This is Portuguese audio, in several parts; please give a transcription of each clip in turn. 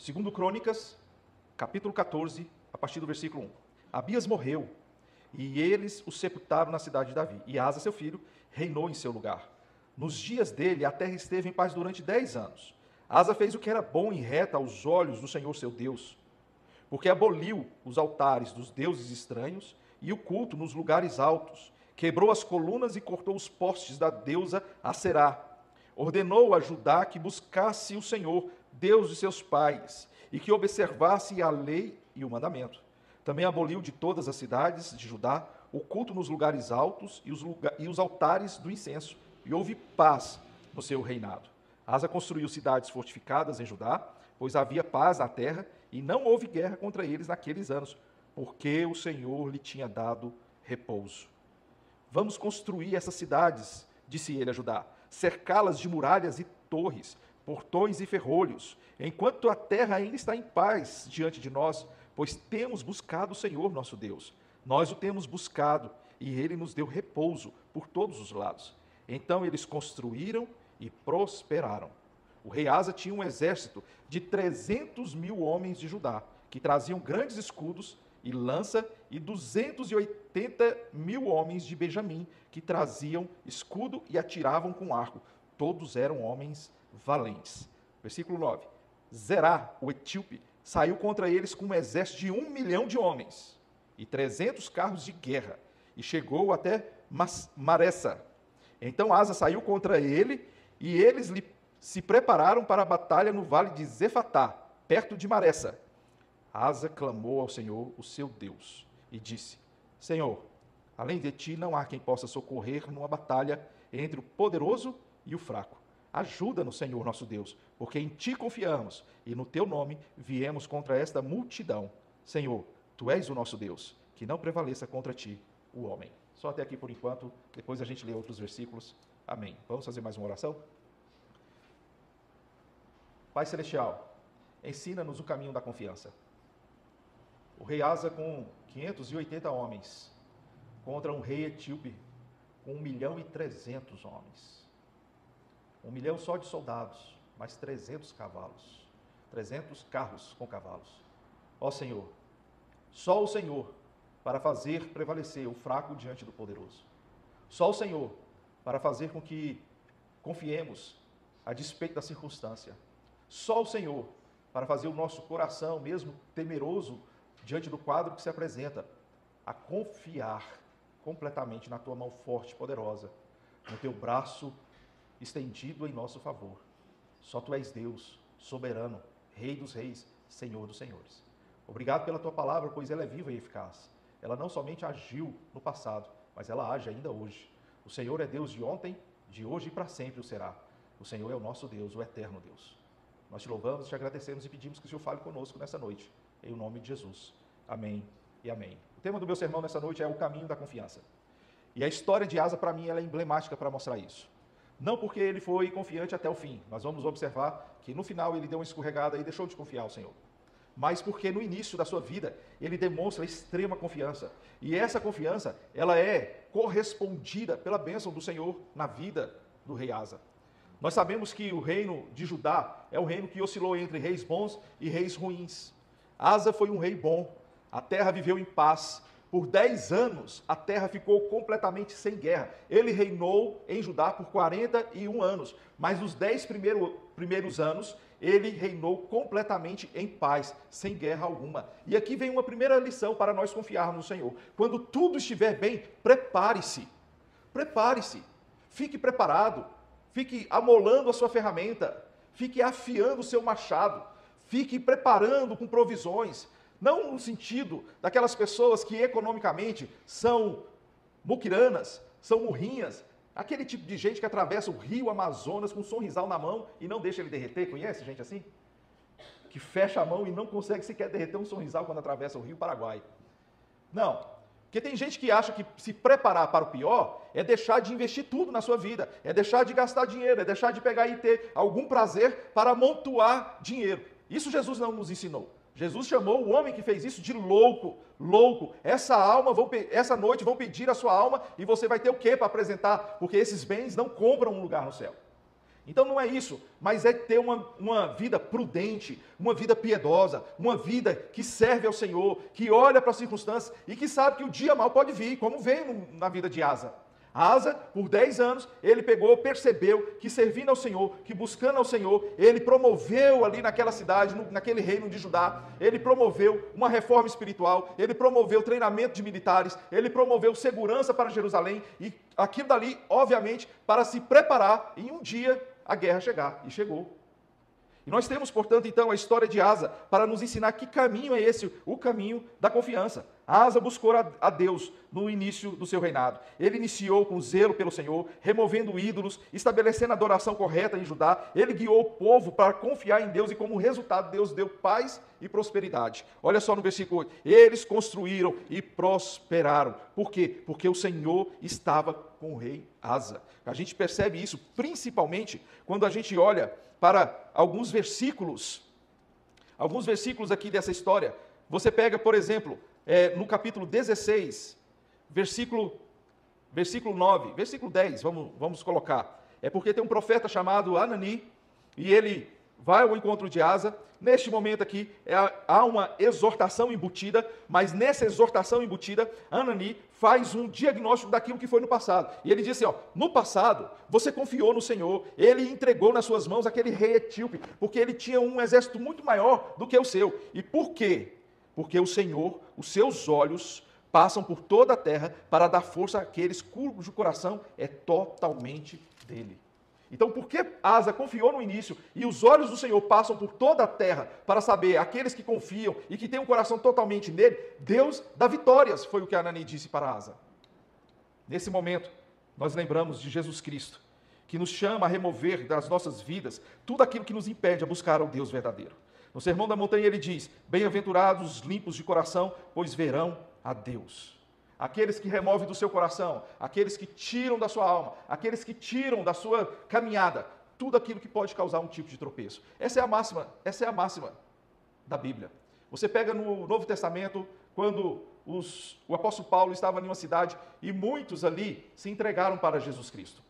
Segundo Crônicas, capítulo 14, a partir do versículo 1. Abias morreu, e eles o sepultaram na cidade de Davi. E Asa, seu filho, reinou em seu lugar. Nos dias dele, a terra esteve em paz durante 10 anos. Asa fez o que era bom e reto aos olhos do Senhor seu Deus, porque aboliu os altares dos deuses estranhos e o culto nos lugares altos, quebrou as colunas e cortou os postes da deusa Aserá. Ordenou a Judá que buscasse o Senhor, Deus de seus pais, e que observasse a lei e o mandamento. Também aboliu de todas as cidades de Judá o culto nos lugares altos e os altares do incenso, e houve paz no seu reinado. Asa construiu cidades fortificadas em Judá, pois havia paz na terra, e não houve guerra contra eles naqueles anos, porque o Senhor lhe tinha dado repouso. Vamos construir essas cidades, disse ele a Judá, cercá-las de muralhas e torres, portões e ferrolhos, enquanto a terra ainda está em paz diante de nós, pois temos buscado o Senhor nosso Deus. Nós o temos buscado, e ele nos deu repouso por todos os lados. Então eles construíram e prosperaram. O rei Asa tinha um exército de 300.000 homens de Judá, que traziam grandes escudos e lança, e 280.000 homens de Benjamim, que traziam escudo e atiravam com arco. Todos eram homens valentes. Versículo 9. Zerá, o etíope, saiu contra eles com um exército de 1 milhão de homens e 300 carros de guerra, e chegou até Maressa. Então Asa saiu contra ele, e eles se prepararam para a batalha no vale de Zefatá, perto de Maressa. Asa clamou ao Senhor, o seu Deus, e disse: Senhor, além de ti não há quem possa socorrer numa batalha entre o poderoso e o fraco. Ajuda-nos, Senhor nosso Deus, porque em ti confiamos, e no teu nome viemos contra esta multidão. Senhor, tu és o nosso Deus, que não prevaleça contra ti o homem. Só até aqui por enquanto, depois a gente lê outros versículos. Amém. Vamos fazer mais uma oração? Pai Celestial, ensina-nos o caminho da confiança. O rei Asa, com 580 homens, contra um rei etíope com 1.300.000 homens. 1 milhão só de soldados, mais 300 cavalos, 300 carros com cavalos. Ó Senhor, só o Senhor para fazer prevalecer o fraco diante do poderoso. Só o Senhor para fazer com que confiemos a despeito da circunstância. Só o Senhor para fazer o nosso coração, mesmo temeroso, diante do quadro que se apresenta, a confiar completamente na tua mão forte e poderosa, no teu braço estendido em nosso favor. Só tu és Deus, soberano, Rei dos reis, Senhor dos senhores. Obrigado pela tua palavra, pois ela é viva e eficaz. Ela não somente agiu no passado, mas ela age ainda hoje. O Senhor é Deus de ontem, de hoje e para sempre o será. O Senhor é o nosso Deus, o eterno Deus. Nós te louvamos, te agradecemos e pedimos que o Senhor fale conosco nessa noite, em nome de Jesus. Amém e amém. O tema do meu sermão nessa noite é o caminho da confiança. E a história de Asa, para mim, ela é emblemática para mostrar isso. Não porque ele foi confiante até o fim, nós vamos observar que no final ele deu uma escorregada e deixou de confiar ao Senhor. Mas porque no início da sua vida, ele demonstra extrema confiança. E essa confiança, ela é correspondida pela bênção do Senhor na vida do rei Asa. Nós sabemos que o reino de Judá é um reino que oscilou entre reis bons e reis ruins. Asa foi um rei bom, a terra viveu em paz. Por 10 anos, a terra ficou completamente sem guerra. Ele reinou em Judá por 41 anos, mas nos 10 primeiros anos, ele reinou completamente em paz, sem guerra alguma. E aqui vem uma primeira lição para nós confiarmos no Senhor. Quando tudo estiver bem, prepare-se. Prepare-se. Fique preparado. Fique amolando a sua ferramenta. Fique afiando o seu machado. Fique preparando com provisões. Não no sentido daquelas pessoas que economicamente são muquiranas, são murrinhas, aquele tipo de gente que atravessa o rio Amazonas com um sorrisal na mão e não deixa ele derreter. Conhece gente assim? Que fecha a mão e não consegue sequer derreter um sorrisal quando atravessa o rio Paraguai. Não, porque tem gente que acha que se preparar para o pior é deixar de investir tudo na sua vida, é deixar de gastar dinheiro, é deixar de pegar e ter algum prazer para amontoar dinheiro. Isso Jesus não nos ensinou. Jesus chamou o homem que fez isso de louco, louco. Essa noite vão pedir a sua alma e você vai ter o quê para apresentar? Porque esses bens não compram um lugar no céu. Então não é isso, mas é ter uma vida prudente, uma vida piedosa, uma vida que serve ao Senhor, que olha para as circunstâncias e que sabe que o dia mal pode vir, como veio na vida de Asa. Asa, por 10 anos, ele pegou, percebeu que servindo ao Senhor, que buscando ao Senhor, ele promoveu ali naquela cidade, naquele reino de Judá, ele promoveu uma reforma espiritual, ele promoveu treinamento de militares, ele promoveu segurança para Jerusalém, e aquilo dali, obviamente, para se preparar em um dia a guerra chegar, e chegou. E nós temos, portanto, então, a história de Asa para nos ensinar que caminho é esse, o caminho da confiança. Asa buscou a Deus no início do seu reinado. Ele iniciou com zelo pelo Senhor, removendo ídolos, estabelecendo a adoração correta em Judá. Ele guiou o povo para confiar em Deus e, como resultado, Deus deu paz e prosperidade. Olha só no versículo 8. Eles construíram e prosperaram. Por quê? Porque o Senhor estava com o rei Asa. A gente percebe isso principalmente quando a gente olha para alguns versículos aqui dessa história. Você pega, por exemplo, no capítulo 16, versículo 9, versículo 10, vamos colocar. É porque tem um profeta chamado Anani, e ele vai ao encontro de Asa. Neste momento aqui, há uma exortação embutida, mas nessa exortação embutida, Anani faz um diagnóstico daquilo que foi no passado. E ele diz assim, no passado, você confiou no Senhor, ele entregou nas suas mãos aquele rei etíope, porque ele tinha um exército muito maior do que o seu. E por quê? Porque o Senhor, os seus olhos, passam por toda a terra para dar força àqueles cujo coração é totalmente dele. Então, por que Asa confiou no início e os olhos do Senhor passam por toda a terra para saber aqueles que confiam e que têm um coração totalmente nele, Deus dá vitórias, foi o que Anani disse para Asa. Nesse momento, nós lembramos de Jesus Cristo, que nos chama a remover das nossas vidas tudo aquilo que nos impede a buscar ao Deus verdadeiro. No Sermão da Montanha ele diz, bem-aventurados os limpos de coração, pois verão a Deus. Aqueles que removem do seu coração, aqueles que tiram da sua alma, aqueles que tiram da sua caminhada, tudo aquilo que pode causar um tipo de tropeço. Essa é a máxima da Bíblia. Você pega no Novo Testamento, quando o apóstolo Paulo estava em uma cidade e muitos ali se entregaram para Jesus Cristo.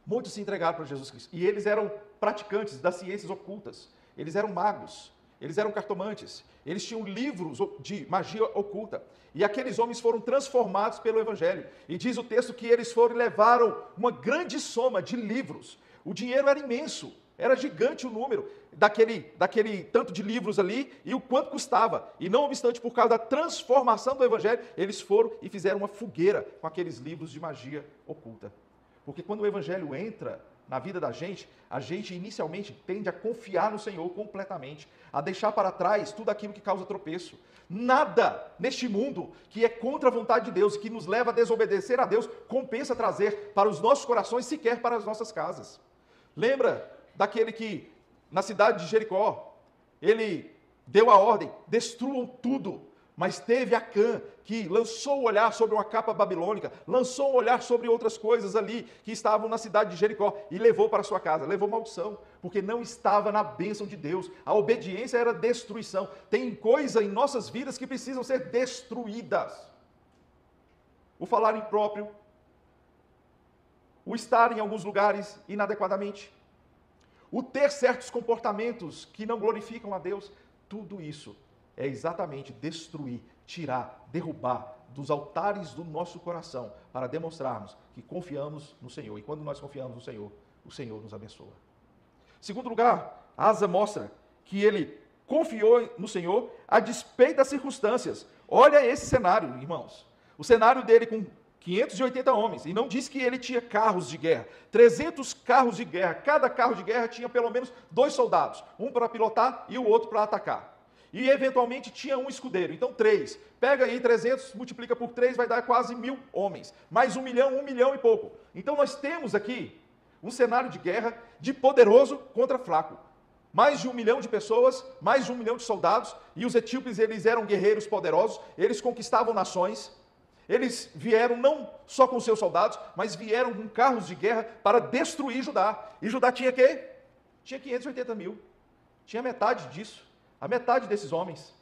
Muitos se entregaram para Jesus Cristo. E eles eram praticantes das ciências ocultas. Eles eram magos. Eles eram cartomantes, eles tinham livros de magia oculta. E aqueles homens foram transformados pelo Evangelho. E diz o texto que eles foram e levaram uma grande soma de livros. O dinheiro era imenso, era gigante o número daquele tanto de livros ali e o quanto custava. E não obstante, por causa da transformação do Evangelho, eles foram e fizeram uma fogueira com aqueles livros de magia oculta. Porque quando o Evangelho entra na vida da gente, a gente inicialmente tende a confiar no Senhor completamente, a deixar para trás tudo aquilo que causa tropeço. Nada neste mundo que é contra a vontade de Deus e que nos leva a desobedecer a Deus, compensa trazer para os nossos corações, sequer para as nossas casas. Lembra daquele que, na cidade de Jericó, ele deu a ordem, destruam tudo. Mas teve Acã, que lançou o olhar sobre uma capa babilônica, lançou o olhar sobre outras coisas ali que estavam na cidade de Jericó e levou para sua casa, levou maldição, porque não estava na bênção de Deus. A obediência era destruição. Tem coisa em nossas vidas que precisam ser destruídas. O falar impróprio, o estar em alguns lugares inadequadamente, o ter certos comportamentos que não glorificam a Deus, tudo isso é exatamente destruir, tirar, derrubar dos altares do nosso coração para demonstrarmos que confiamos no Senhor. E quando nós confiamos no Senhor, o Senhor nos abençoa. Segundo lugar, Asa mostra que ele confiou no Senhor a despeito das circunstâncias. Olha esse cenário, irmãos. O cenário dele com 580 homens. E não diz que ele tinha carros de guerra. 300 carros de guerra. Cada carro de guerra tinha pelo menos 2 soldados. Um para pilotar e o outro para atacar. E, eventualmente, tinha um escudeiro. Então, 3. Pega aí 300, multiplica por 3, vai dar quase 1.000 homens. Mais 1 milhão e pouco. Então, nós temos aqui um cenário de guerra de poderoso contra fraco. Mais de 1 milhão de pessoas, mais de 1 milhão de soldados. E os etíopes, eles eram guerreiros poderosos. Eles conquistavam nações. Eles vieram não só com seus soldados, mas vieram com carros de guerra para destruir Judá. E Judá tinha quê? Tinha 580 mil. Tinha metade disso. A metade desses homens.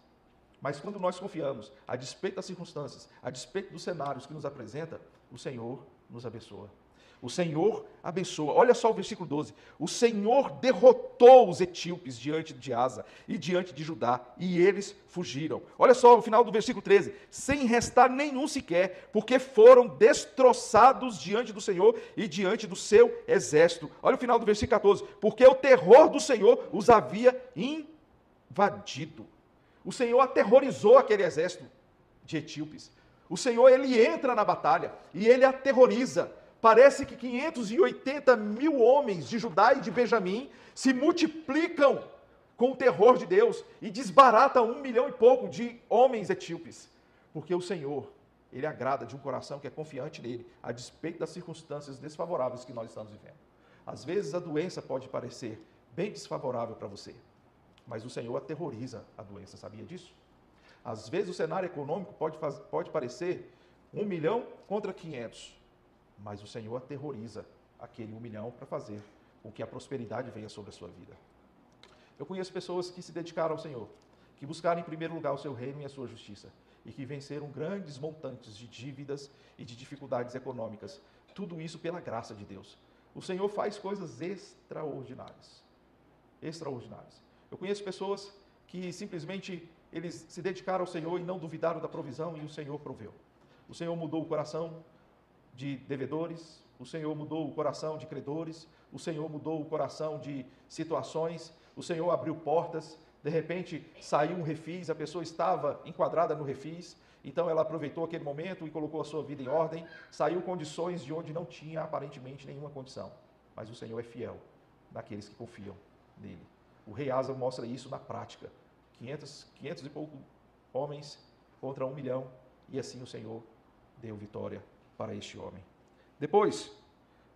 Mas quando nós confiamos, a despeito das circunstâncias, a despeito dos cenários que nos apresenta, o Senhor nos abençoa. O Senhor abençoa. Olha só o versículo 12. O Senhor derrotou os etíopes diante de Asa e diante de Judá, e eles fugiram. Olha só o final do versículo 13. Sem restar nenhum sequer, porque foram destroçados diante do Senhor e diante do seu exército. Olha o final do versículo 14. Porque o terror do Senhor os havia invadido. O Senhor aterrorizou aquele exército de etíopes. O Senhor, ele entra na batalha e ele aterroriza. Parece que 580 mil homens de Judá e de Benjamim se multiplicam com o terror de Deus e desbaratam 1 milhão e pouco de homens etíopes. Porque o Senhor, ele agrada de um coração que é confiante nele, a despeito das circunstâncias desfavoráveis que nós estamos vivendo. Às vezes a doença pode parecer bem desfavorável para você, mas o Senhor aterroriza a doença, sabia disso? Às vezes o cenário econômico pode parecer 1 milhão contra 500, mas o Senhor aterroriza aquele 1 milhão para fazer com que a prosperidade venha sobre a sua vida. Eu conheço pessoas que se dedicaram ao Senhor, que buscaram em primeiro lugar o seu reino e a sua justiça, e que venceram grandes montantes de dívidas e de dificuldades econômicas. Tudo isso pela graça de Deus. O Senhor faz coisas extraordinárias. Extraordinárias. Eu conheço pessoas que simplesmente eles se dedicaram ao Senhor e não duvidaram da provisão, e o Senhor proveu. O Senhor mudou o coração de devedores, o Senhor mudou o coração de credores, o Senhor mudou o coração de situações, o Senhor abriu portas, de repente saiu um refis, a pessoa estava enquadrada no refis, então ela aproveitou aquele momento e colocou a sua vida em ordem, saiu condições de onde não tinha aparentemente nenhuma condição, mas o Senhor é fiel daqueles que confiam nele. O rei Asa mostra isso na prática, 500 e pouco homens contra 1 milhão, e assim o Senhor deu vitória para este homem. Depois,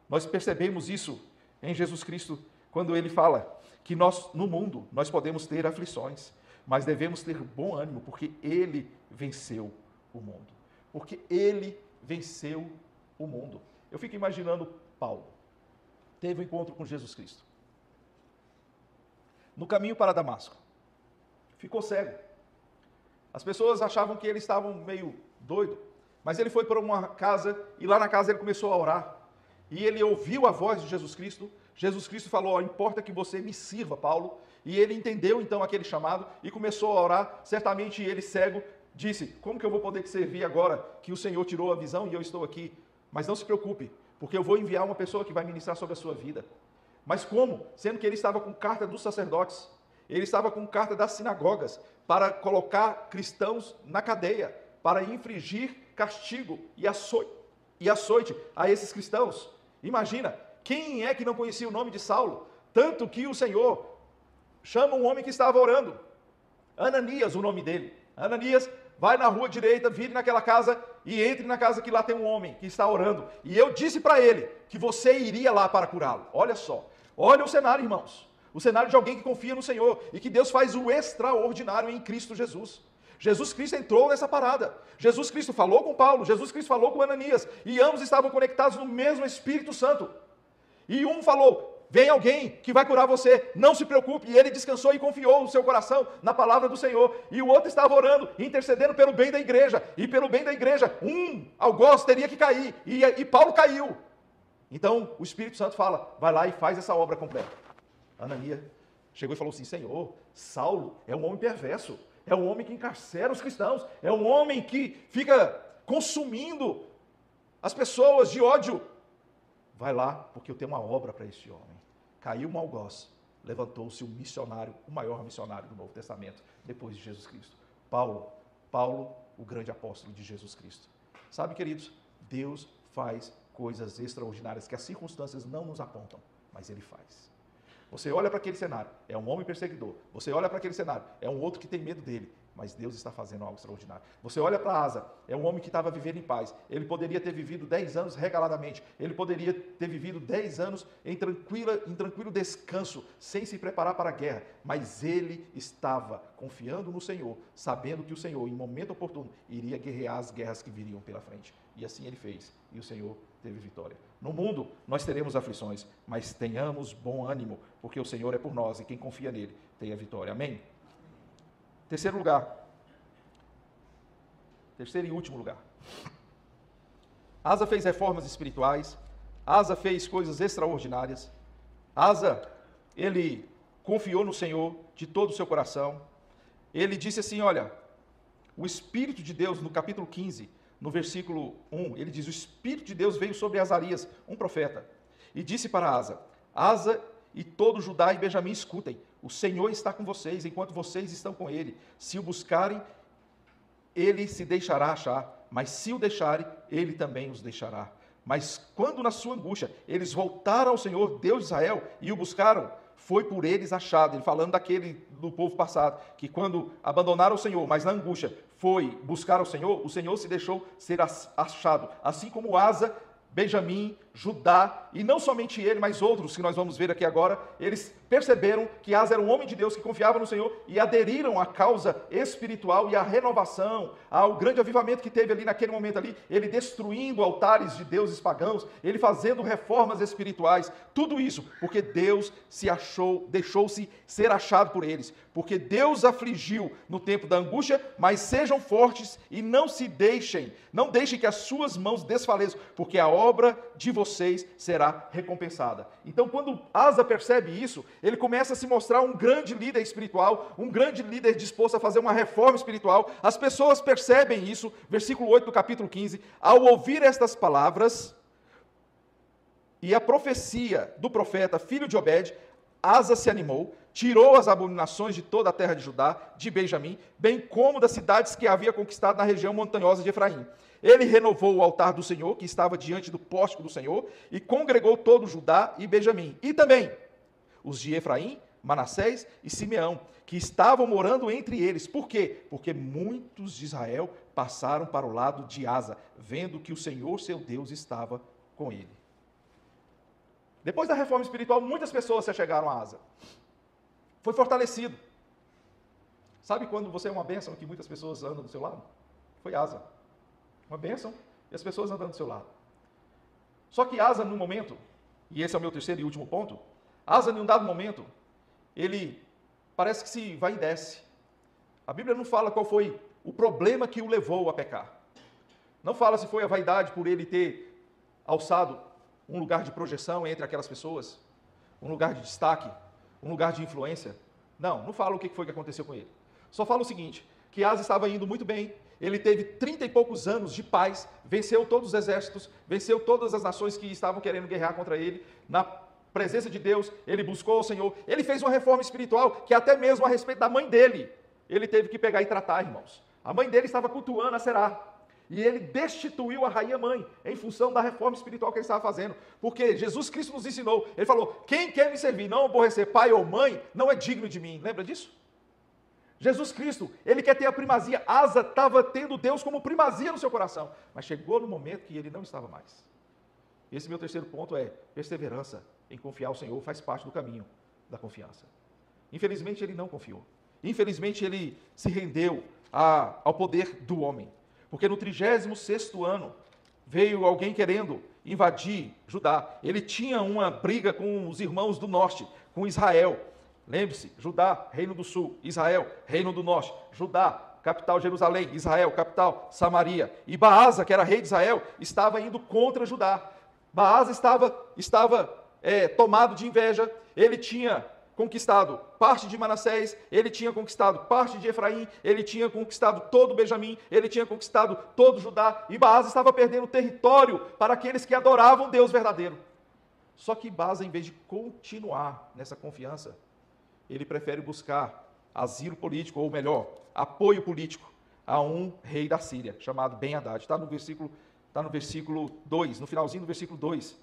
nós percebemos isso em Jesus Cristo, quando ele fala que no mundo, nós podemos ter aflições, mas devemos ter bom ânimo, porque ele venceu o mundo. Porque ele venceu o mundo. Eu fico imaginando Paulo, teve um encontro com Jesus Cristo. No caminho para Damasco, ficou cego. As pessoas achavam que ele estava meio doido, mas ele foi para uma casa e lá na casa ele começou a orar. E ele ouviu a voz de Jesus Cristo. Jesus Cristo falou: importa que você me sirva, Paulo. E ele entendeu então aquele chamado e começou a orar. Certamente ele, cego, disse: como que eu vou poder te servir agora que o Senhor tirou a visão e eu estou aqui? Mas não se preocupe, porque eu vou enviar uma pessoa que vai ministrar sobre a sua vida. Mas como? Sendo que ele estava com carta dos sacerdotes, ele estava com carta das sinagogas para colocar cristãos na cadeia, para infligir castigo e açoite a esses cristãos. Imagina, quem é que não conhecia o nome de Saulo? Tanto que o Senhor chama um homem que estava orando, Ananias, o nome dele. Ananias, vai na rua direita, vire naquela casa e entre na casa que lá tem um homem que está orando. E eu disse para ele que você iria lá para curá-lo. Olha só, olha o cenário, irmãos. O cenário de alguém que confia no Senhor e que Deus faz o extraordinário em Cristo Jesus. Jesus Cristo entrou nessa parada. Jesus Cristo falou com Paulo, Jesus Cristo falou com Ananias, e ambos estavam conectados no mesmo Espírito Santo. E um falou: vem alguém que vai curar você, não se preocupe. E ele descansou e confiou o seu coração na palavra do Senhor. E o outro estava orando, intercedendo pelo bem da igreja. E pelo bem da igreja, um algoz teria que cair. E Paulo caiu. Então o Espírito Santo fala: vai lá e faz essa obra completa. Ananias chegou e falou assim: Senhor, Saulo é um homem perverso. É um homem que encarcera os cristãos. É um homem que fica consumindo as pessoas de ódio. Vai lá, porque eu tenho uma obra para este homem. Caiu um algoz, levantou-se um missionário, o maior missionário do Novo Testamento, depois de Jesus Cristo. Paulo, o grande apóstolo de Jesus Cristo. Sabe, queridos, Deus faz coisas extraordinárias que as circunstâncias não nos apontam, mas Ele faz. Você olha para aquele cenário, é um homem perseguidor. Você olha para aquele cenário, é um outro que tem medo dele. Mas Deus está fazendo algo extraordinário. Você olha para Asa, é um homem que estava vivendo em paz. Ele poderia ter vivido 10 anos regaladamente. Ele poderia ter vivido 10 anos em tranquilo descanso, sem se preparar para a guerra. Mas ele estava confiando no Senhor, sabendo que o Senhor, em momento oportuno, iria guerrear as guerras que viriam pela frente. E assim ele fez. E o Senhor teve vitória. No mundo, nós teremos aflições, mas tenhamos bom ânimo, porque o Senhor é por nós e quem confia nele tem a vitória. Amém? Terceiro e último lugar. Asa fez reformas espirituais, Asa fez coisas extraordinárias. Asa, ele confiou no Senhor de todo o seu coração. Ele disse assim, olha, o Espírito de Deus, no capítulo 15, no versículo 1, ele diz, o Espírito de Deus veio sobre Azarias, um profeta, e disse para Asa, Asa e todo Judá e Benjamim escutem, o Senhor está com vocês, enquanto vocês estão com ele. Se o buscarem, ele se deixará achar, mas se o deixarem, ele também os deixará. Mas quando na sua angústia eles voltaram ao Senhor, Deus de Israel, e o buscaram, foi por eles achado. Ele falando do povo passado, que quando abandonaram o Senhor, mas na angústia foi buscar o Senhor se deixou ser achado. Assim como Asa, Benjamim, Judá, e não somente ele, mas outros que nós vamos ver aqui agora, eles perceberam que Asa era um homem de Deus que confiava no Senhor e aderiram à causa espiritual e à renovação, ao grande avivamento que teve ali naquele momento ali, ele destruindo altares de deuses pagãos, ele fazendo reformas espirituais, tudo isso porque Deus deixou-se ser achado por eles, porque Deus afligiu no tempo da angústia, mas sejam fortes e não deixem que as suas mãos desfaleçam, porque a obra de vocês será recompensada. Então, quando Asa percebe isso, ele começa a se mostrar um grande líder espiritual, um grande líder disposto a fazer uma reforma espiritual. As pessoas percebem isso, versículo 8 do capítulo 15, ao ouvir estas palavras e a profecia do profeta, filho de Obed, Asa se animou, tirou as abominações de toda a terra de Judá, de Benjamim, bem como das cidades que havia conquistado na região montanhosa de Efraim. Ele renovou o altar do Senhor, que estava diante do pórtico do Senhor, e congregou todo Judá e Benjamim. E também os de Efraim, Manassés e Simeão, que estavam morando entre eles. Por quê? Porque muitos de Israel passaram para o lado de Asa, vendo que o Senhor, seu Deus, estava com ele. Depois da reforma espiritual, muitas pessoas se achegaram a Asa. Foi fortalecido. Sabe quando você é uma bênção que muitas pessoas andam do seu lado? Foi Asa. Uma bênção e as pessoas andando do seu lado. Só que Asa, num momento, e esse é o meu terceiro e último ponto, Asa, em um dado momento, ele parece que se vai e desce. A Bíblia não fala qual foi o problema que o levou a pecar. Não fala se foi a vaidade por ele ter alçado um lugar de projeção entre aquelas pessoas, um lugar de destaque, um lugar de influência. Não fala o que foi que aconteceu com ele. Só fala o seguinte, que Asa estava indo muito bem, ele teve 30 e poucos anos de paz, venceu todos os exércitos, venceu todas as nações que estavam querendo guerrear contra ele, na presença de Deus, ele buscou o Senhor, ele fez uma reforma espiritual, que até mesmo a respeito da mãe dele, ele teve que pegar e tratar, irmãos. A mãe dele estava cultuando a Será, e ele destituiu a rainha mãe, em função da reforma espiritual que ele estava fazendo, porque Jesus Cristo nos ensinou, ele falou, quem quer me servir, não aborrecer pai ou mãe, não é digno de mim, lembra disso? Jesus Cristo, ele quer ter a primazia. Asa estava tendo Deus como primazia no seu coração, mas chegou no momento que ele não estava mais. Esse meu terceiro ponto é perseverança em confiar ao Senhor, faz parte do caminho da confiança. Infelizmente ele não confiou. Infelizmente ele se rendeu ao poder do homem, porque no 36º ano veio alguém querendo invadir Judá. Ele tinha uma briga com os irmãos do norte, com Israel. Lembre-se, Judá, reino do sul, Israel, reino do norte, Judá, capital Jerusalém, Israel, capital Samaria. E Baasa, que era rei de Israel, estava indo contra Judá. Baasa estava tomado de inveja, ele tinha conquistado parte de Manassés, ele tinha conquistado parte de Efraim, ele tinha conquistado todo Benjamim, ele tinha conquistado todo Judá, e Baasa estava perdendo território para aqueles que adoravam Deus verdadeiro. Só que Baasa, em vez de continuar nessa confiança, ele prefere buscar asilo político, ou melhor, apoio político, a um rei da Síria, chamado Ben-Hadad. Está no versículo 2, no finalzinho do versículo 2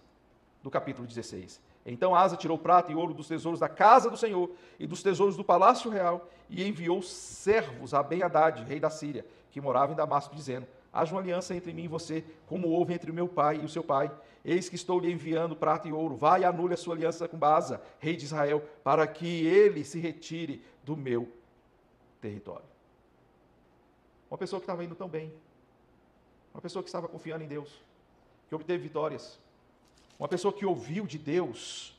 do capítulo 16. Então Asa tirou prata e ouro dos tesouros da casa do Senhor e dos tesouros do palácio real e enviou servos a Ben-Hadad, rei da Síria, que morava em Damasco, dizendo, haja uma aliança entre mim e você, como houve entre o meu pai e o seu pai. Eis que estou lhe enviando prata e ouro. Vai e anule a sua aliança com Baasa, rei de Israel, para que ele se retire do meu território. Uma pessoa que estava indo tão bem. Uma pessoa que estava confiando em Deus, que obteve vitórias. Uma pessoa que ouviu de Deus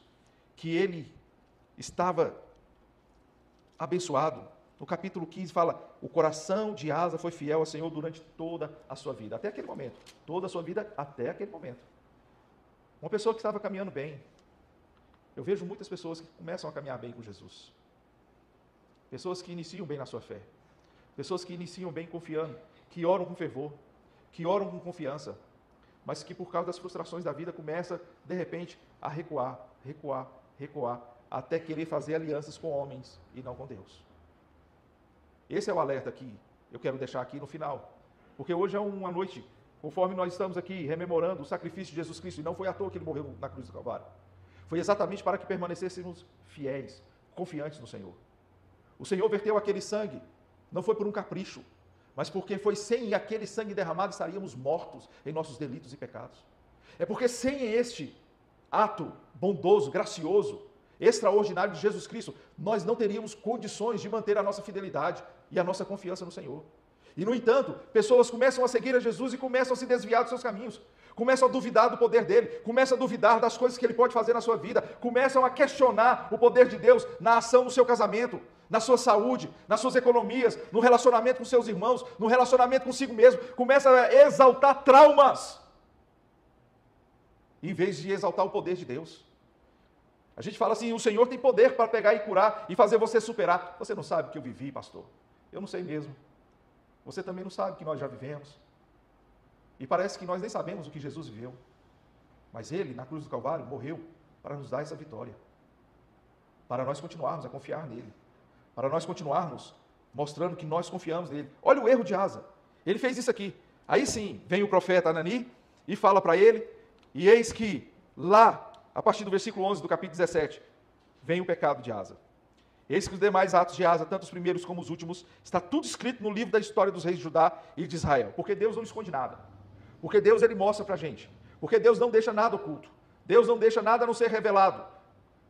que ele estava abençoado. No capítulo 15 fala, o coração de Asa foi fiel ao Senhor durante toda a sua vida. Até aquele momento. Toda a sua vida até aquele momento. Uma pessoa que estava caminhando bem. Eu vejo muitas pessoas que começam a caminhar bem com Jesus. Pessoas que iniciam bem na sua fé. Pessoas que iniciam bem confiando, que oram com fervor, que oram com confiança, mas que por causa das frustrações da vida começa, de repente, a recuar, até querer fazer alianças com homens e não com Deus. Esse é o alerta que eu quero deixar aqui no final, porque hoje é uma noite, conforme nós estamos aqui rememorando o sacrifício de Jesus Cristo, e não foi à toa que ele morreu na cruz do Calvário. Foi exatamente para que permanecêssemos fiéis, confiantes no Senhor. O Senhor verteu aquele sangue, não foi por um capricho, mas porque foi sem aquele sangue derramado estaríamos mortos em nossos delitos e pecados. É porque sem este ato bondoso, gracioso, extraordinário de Jesus Cristo, nós não teríamos condições de manter a nossa fidelidade e a nossa confiança no Senhor. E, no entanto, pessoas começam a seguir a Jesus e começam a se desviar dos seus caminhos, começam a duvidar do poder dele, começam a duvidar das coisas que ele pode fazer na sua vida, começam a questionar o poder de Deus na ação do seu casamento, na sua saúde, nas suas economias, no relacionamento com seus irmãos, no relacionamento consigo mesmo, começam a exaltar traumas, em vez de exaltar o poder de Deus. A gente fala assim, o Senhor tem poder para pegar e curar e fazer você superar. Você não sabe o que eu vivi, pastor? Eu não sei mesmo. Você também não sabe o que nós já vivemos. E parece que nós nem sabemos o que Jesus viveu. Mas ele, na cruz do Calvário, morreu para nos dar essa vitória. Para nós continuarmos a confiar nele. Para nós continuarmos mostrando que nós confiamos nele. Olha o erro de Asa. Ele fez isso aqui. Aí sim, vem o profeta Anani e fala para ele, e eis que lá, a partir do versículo 11 do capítulo 17, vem o pecado de Asa. Eis que os demais atos de Asa, tanto os primeiros como os últimos, está tudo escrito no livro da história dos reis de Judá e de Israel. Porque Deus não esconde nada. Porque Deus, ele mostra para a gente. Porque Deus não deixa nada oculto. Deus não deixa nada a não ser revelado.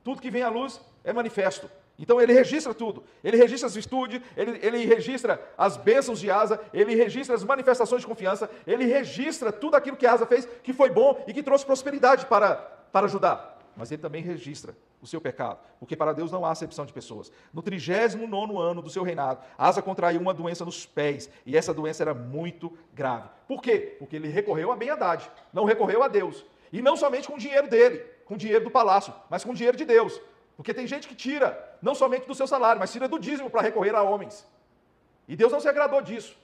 Tudo que vem à luz é manifesto. Então ele registra tudo. Ele registra as virtudes, ele registra as bênçãos de Asa, ele registra as manifestações de confiança, ele registra tudo aquilo que Asa fez, que foi bom e que trouxe prosperidade para Judá. Mas ele também registra o seu pecado, porque para Deus não há acepção de pessoas. No 39º ano do seu reinado, Asa contraiu uma doença nos pés, e essa doença era muito grave. Por quê? Porque ele recorreu a Ben-Hadad, não recorreu a Deus. E não somente com o dinheiro dele, com o dinheiro do palácio, mas com o dinheiro de Deus. Porque tem gente que tira, não somente do seu salário, mas tira do dízimo para recorrer a homens. E Deus não se agradou disso.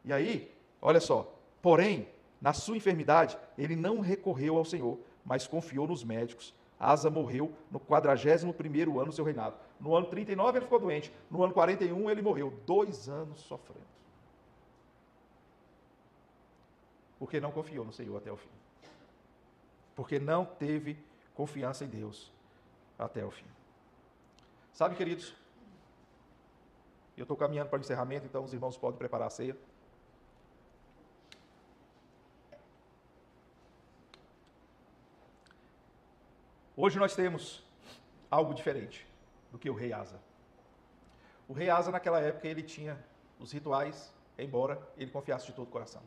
E aí, olha só, porém, na sua enfermidade, ele não recorreu ao Senhor, mas confiou nos médicos. Asa morreu no 41º ano do seu reinado. No ano 39 ele ficou doente. No ano 41 ele morreu. 2 anos sofrendo. Porque não confiou no Senhor até o fim. Porque não teve confiança em Deus até o fim. Sabe, queridos, eu estou caminhando para o encerramento, então os irmãos podem preparar a ceia. Hoje nós temos algo diferente do que o rei Asa. O rei Asa, naquela época, ele tinha os rituais, embora ele confiasse de todo o coração.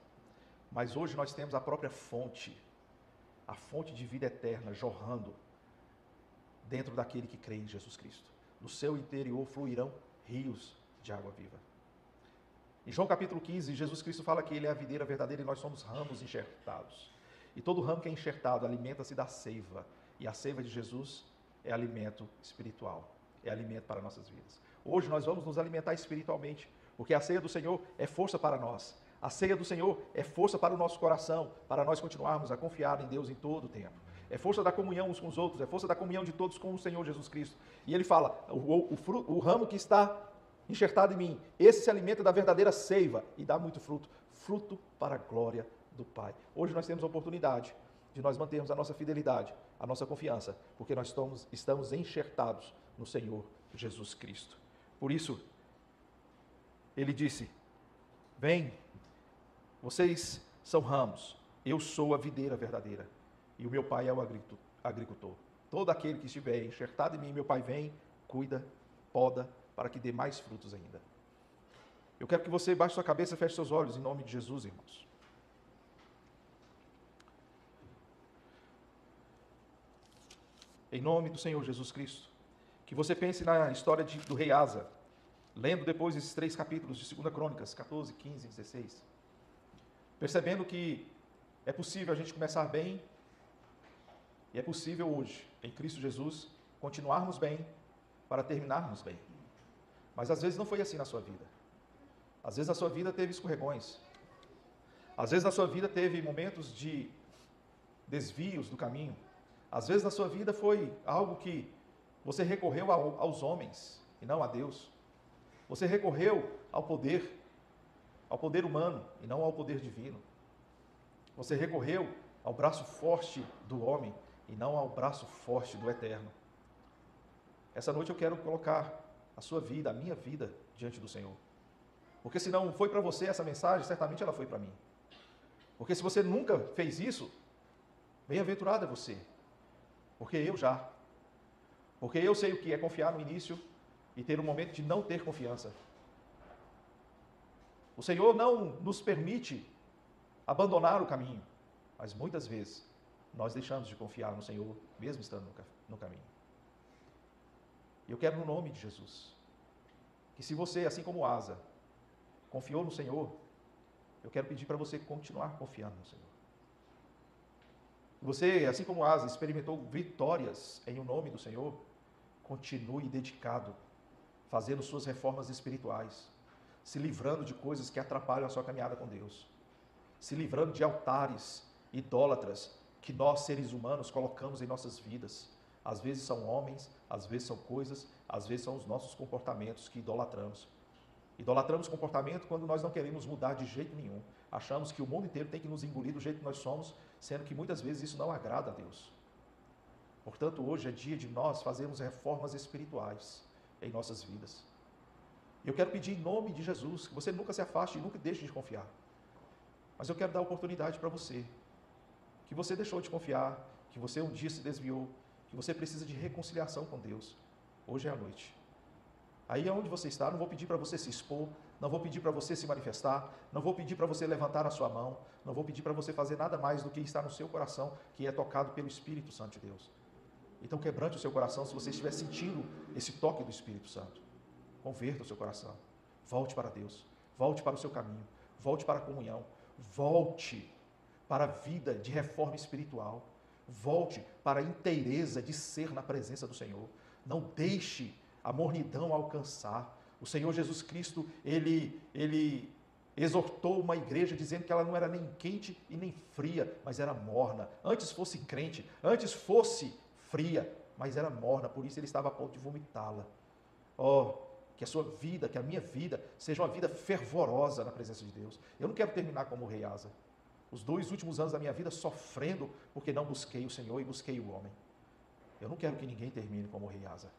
Mas hoje nós temos a própria fonte, a fonte de vida eterna jorrando dentro daquele que crê em Jesus Cristo. No seu interior fluirão rios de água viva. Em João capítulo 15, Jesus Cristo fala que ele é a videira verdadeira e nós somos ramos enxertados. E todo ramo que é enxertado alimenta-se da seiva. E a seiva de Jesus é alimento espiritual, é alimento para nossas vidas. Hoje nós vamos nos alimentar espiritualmente, porque a ceia do Senhor é força para nós. A ceia do Senhor é força para o nosso coração, para nós continuarmos a confiar em Deus em todo o tempo. É força da comunhão uns com os outros, é força da comunhão de todos com o Senhor Jesus Cristo. E ele fala, o ramo que está enxertado em mim, esse se alimenta da verdadeira seiva e dá muito fruto, fruto para a glória do Pai. Hoje nós temos a oportunidade de nós mantermos a nossa fidelidade, a nossa confiança, porque nós estamos enxertados no Senhor Jesus Cristo. Por isso, ele disse, vem, vocês são ramos, eu sou a videira verdadeira, e o meu Pai é o agricultor. Todo aquele que estiver enxertado em mim, meu Pai vem, cuida, poda, para que dê mais frutos ainda. Eu quero que você baixe sua cabeça e feche seus olhos, em nome de Jesus, irmãos. Em nome do Senhor Jesus Cristo, que você pense na história do rei Asa, lendo depois esses 3 capítulos de 2 Crônicas, 14, 15 e 16, percebendo que é possível a gente começar bem E é possível hoje, em Cristo Jesus, continuarmos bem para terminarmos bem. Mas às vezes não foi assim na sua vida. Às vezes a sua vida teve escorregões. Às vezes a sua vida teve momentos de desvios do caminho. Às vezes na sua vida foi algo que você recorreu aos homens e não a Deus. Você recorreu ao poder humano e não ao poder divino. Você recorreu ao braço forte do homem e não ao braço forte do Eterno. Essa noite eu quero colocar a sua vida, a minha vida, diante do Senhor. Porque se não foi para você essa mensagem, certamente ela foi para mim. Porque se você nunca fez isso, bem-aventurado é você. Porque eu já. Porque eu sei o que é confiar no início e ter um momento de não ter confiança. O Senhor não nos permite abandonar o caminho, mas muitas vezes nós deixamos de confiar no Senhor, mesmo estando no caminho. E eu quero, no nome de Jesus, que se você, assim como Asa, confiou no Senhor, eu quero pedir para você continuar confiando no Senhor. Você, assim como Asa, experimentou vitórias em o nome do Senhor, continue dedicado, fazendo suas reformas espirituais, se livrando de coisas que atrapalham a sua caminhada com Deus, se livrando de altares idólatras que nós, seres humanos, colocamos em nossas vidas. Às vezes são homens, às vezes são coisas, às vezes são os nossos comportamentos que idolatramos. Idolatramos comportamento quando nós não queremos mudar de jeito nenhum. Achamos que o mundo inteiro tem que nos engolir do jeito que nós somos, sendo que muitas vezes isso não agrada a Deus. Portanto, hoje é dia de nós fazermos reformas espirituais em nossas vidas. E eu quero pedir em nome de Jesus que você nunca se afaste e nunca deixe de confiar. Mas eu quero dar oportunidade para você, que você deixou de confiar, que você um dia se desviou, que você precisa de reconciliação com Deus. Hoje é a noite. Aí onde você está, não vou pedir para você se expor, não vou pedir para você se manifestar, não vou pedir para você levantar a sua mão, não vou pedir para você fazer nada mais do que está no seu coração, que é tocado pelo Espírito Santo de Deus. Então quebrante o seu coração se você estiver sentindo esse toque do Espírito Santo. Converta o seu coração. Volte para Deus. Volte para o seu caminho. Volte para a comunhão. Volte para a vida de reforma espiritual. Volte para a inteireza de ser na presença do Senhor. Não deixe a mornidão alcançar. O Senhor Jesus Cristo, ele exortou uma igreja dizendo que ela não era nem quente e nem fria, mas era morna. Antes fosse crente, antes fosse fria, mas era morna, por isso ele estava a ponto de vomitá-la. Oh, que a sua vida, que a minha vida, seja uma vida fervorosa na presença de Deus. Eu não quero terminar como o rei Asa. Os 2 últimos anos da minha vida sofrendo porque não busquei o Senhor e busquei o homem. Eu não quero que ninguém termine como o rei Asa.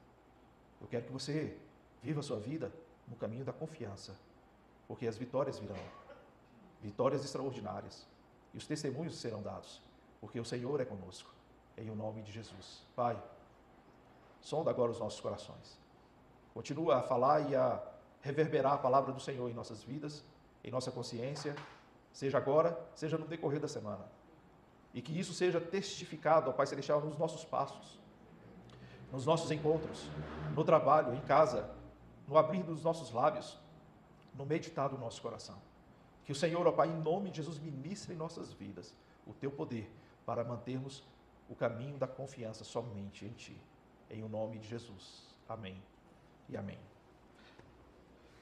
Eu quero que você viva a sua vida no caminho da confiança, porque as vitórias virão, vitórias extraordinárias, e os testemunhos serão dados, porque o Senhor é conosco, em o nome de Jesus. Pai, sonda agora os nossos corações. Continua a falar e a reverberar a palavra do Senhor em nossas vidas, em nossa consciência, seja agora, seja no decorrer da semana. E que isso seja testificado, ó Pai Celestial, nos nossos passos, nos nossos encontros, no trabalho, em casa, no abrir dos nossos lábios, no meditar do nosso coração. Que o Senhor, ó Pai, em nome de Jesus, ministre em nossas vidas o Teu poder para mantermos o caminho da confiança somente em Ti. Em o nome de Jesus. Amém e amém.